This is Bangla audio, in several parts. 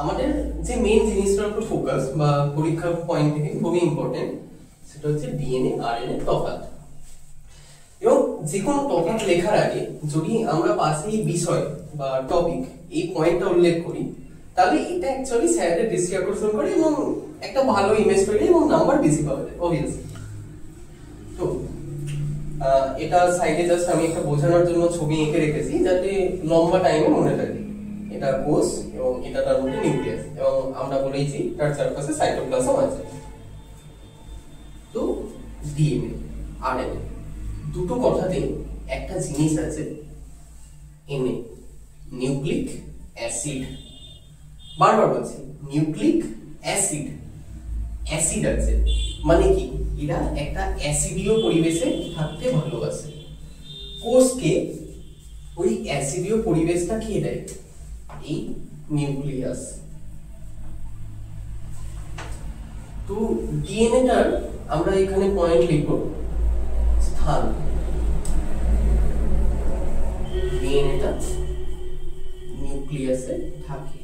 আমাদের যে মেইন জিনিসটার উপর ফোকাস বা পরীক্ষার পয়েন্ট থেকে খুবই ইম্পর্টেন্ট, সেটা হচ্ছে ডিএনএ আরএনএ তফাৎ। এবং যে কোনো তফাৎ লেখার আগে যদি আমরা পাশে এই বিষয় বা টপিক এই পয়েন্টটা উল্লেখ করি, তাহলে এটা অ্যাকচুয়ালি স্যারের দৃষ্টি আকর্ষণ করে এবং একটা ভালো ইমেজ তৈরি এবং নাম্বার বেশি পাওয়া যায় অবভিয়াসলি। তো এটা সাইডে জাস্ট আমি একটা বোঝানোর জন্য ছবি এঁকে রেখেছি যাতে লম্বা টাইমে মনে থাকে। এটা কোষ এবং এটা তার মধ্যে নিউক্লিয়াস, এবং আমরা বলেইছি তার চারপাশে সাইটোপ্লাজম আছে। তো ডিএনএ আরএনএ দুটো কথাতে একটা জিনিস আছে, এনএ, নিউক্লিক অ্যাসিড। বারবার বলছি নিউক্লিক অ্যাসিড, অ্যাসিড আছে মানে কি, এরা একটা অ্যাসিডীয় পরিবেশে থাকতে ভালোবাসে। কোষকে ওই অ্যাসিডীয় পরিবেশটা খেয়ে দেয় এই নিউক্লিয়াস। তো ডিএনএটার আমরা এখানে পয়েন্ট লিখব স্থান। ডিএনএটা নিউক্লিয়াসে থাকে।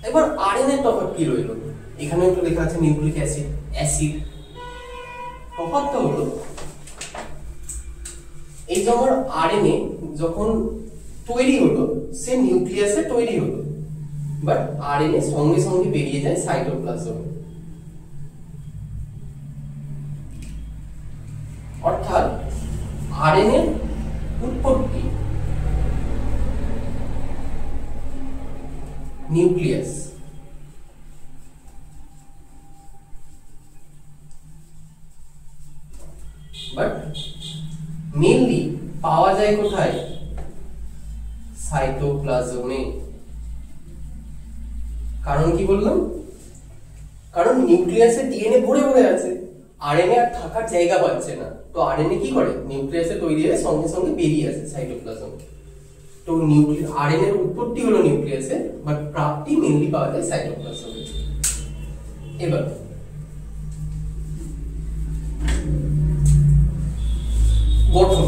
এবার আরএনএ তফাৎ কি রইল? এখানে একটু লেখা আছে নিউক্লিক অ্যাসিড, অ্যাসিড। তফাৎটা হলো এই যে আমার আরএনএ যখন তৈরি হলো সে নিউক্লিয়াসে তৈরি হলো, বাট আরএনএ সঙ্গে সঙ্গে বেরিয়ে যায় সাইটোপ্লাজমে। অর্থাৎ আরএনএ উৎপত্তি নিউক্লিয়াস, বাট মেইনলি পাওয়া যায় কোথায়? সাইটোপ্লাজমে। কারণ কি বললাম? কারণ নিউক্লিয়াসে ডিএনএ ভরে ভরে আছে, আরএনএ আর থাকার জায়গা পাচ্ছে না। তো আরএনএ কি করে? নিউক্লিয়াসে তৈরি হয়ে সঙ্গে সঙ্গে বেরিয়ে আসে সাইটোপ্লাজমে। তো আরএনএ এর উৎপত্তি হলো নিউক্লিয়াসে, বাট প্রাপ্তি মেইনলি পাওয়া যায় সাইটোপ্লাজমে। এবার গঠন,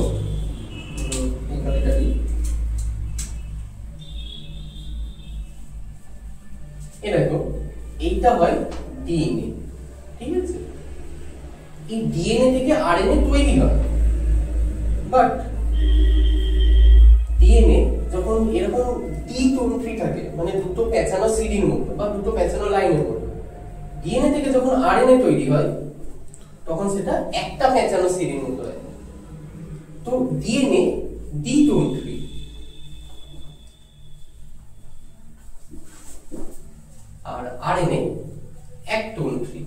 দেখো এইটা হয় ডিএনএ, ঠিক আছে? এই ডিএনএ থেকে আরএনএ তৈরি হয়, বাট ডিএনএ যখন এরকম দ্বিতন্ত্রী থাকে, মানে দুটো পেঁচানো সিডির মতো বা দুটো পেঁচানো লাইনের মতো, ডিএনএ থেকে যখন আরএনএ তৈরি হয় তখন সেটা একটা পেঁচানো সিডির মতো হয়। তো ডিএনএ দ্বিতন্ত্রী, আর আরএনএ একতন্ত্রী,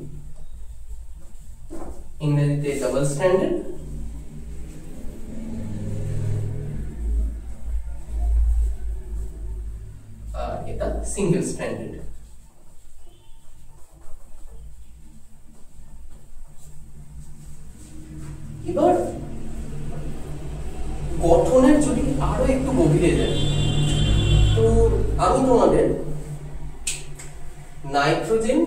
ইংরেজিতে ডাবল স্ট্র্যান্ডেড, আর এটা সিঙ্গেল স্ট্র্যান্ডেড। এবার গঠনের যদি আরো একটু গভীরে যায়, তো আমি তোমাদের নাইট্রোজেন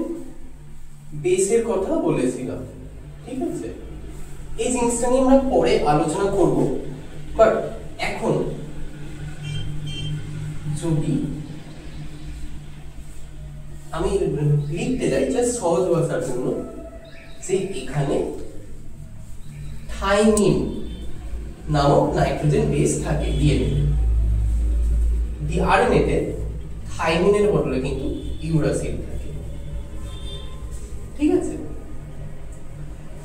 বেসের কথা বলেছিলাম, ঠিক আছে? এই জিনিসটা নিয়ে আমরা পরে আলোচনা করব, বাট এখন যদি আমি লিখতে যাই জাস্ট সহজ ভাষার জন্য, যে এখানে থাইমিন নামক নাইট্রোজেন বেস থাকে ডিএনএ, আরএনএ তে থাইমিনের বদলে কিন্তু ইউরাসিল থাকে, ঠিক আছে?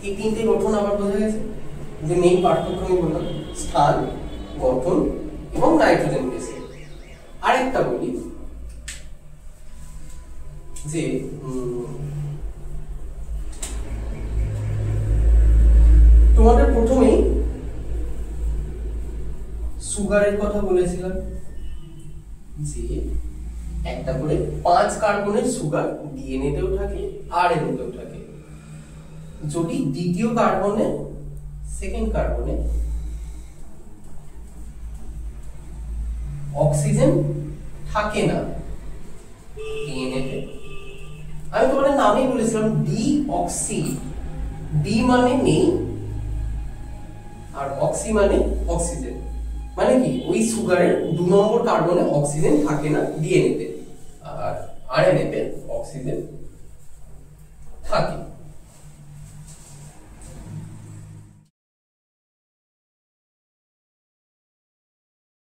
এই তিনটে গঠন আবার বোঝা গেছে। যে মেইন পার্থক্য আমি বললাম স্থান, গঠন এবং নাইট্রোজেন বেস। আরেকটা বলি যে তোমাদের প্রথমেই সুগারের কথা বলেছিলাম, যে একটা করে 5 কার্বনের সুগার ডিএনএ তেও থাকে আরএনএ তেও থাকে। যদি দ্বিতীয় কার্বনে সেকেন্ড কার্বনে অক্সিজেন থাকে না ডিএনএ তে, আমি তোমাদের নামেই বলেছিলাম ডি অক্সি, ডি মানে নেই আর অক্সি মানে অক্সিজেন। মানে কি ওই সুগারের 2 নম্বর কার্বনে অক্সিজেন থাকে না ডিএনএ তে, আর আরএনএ তে অক্সিজেন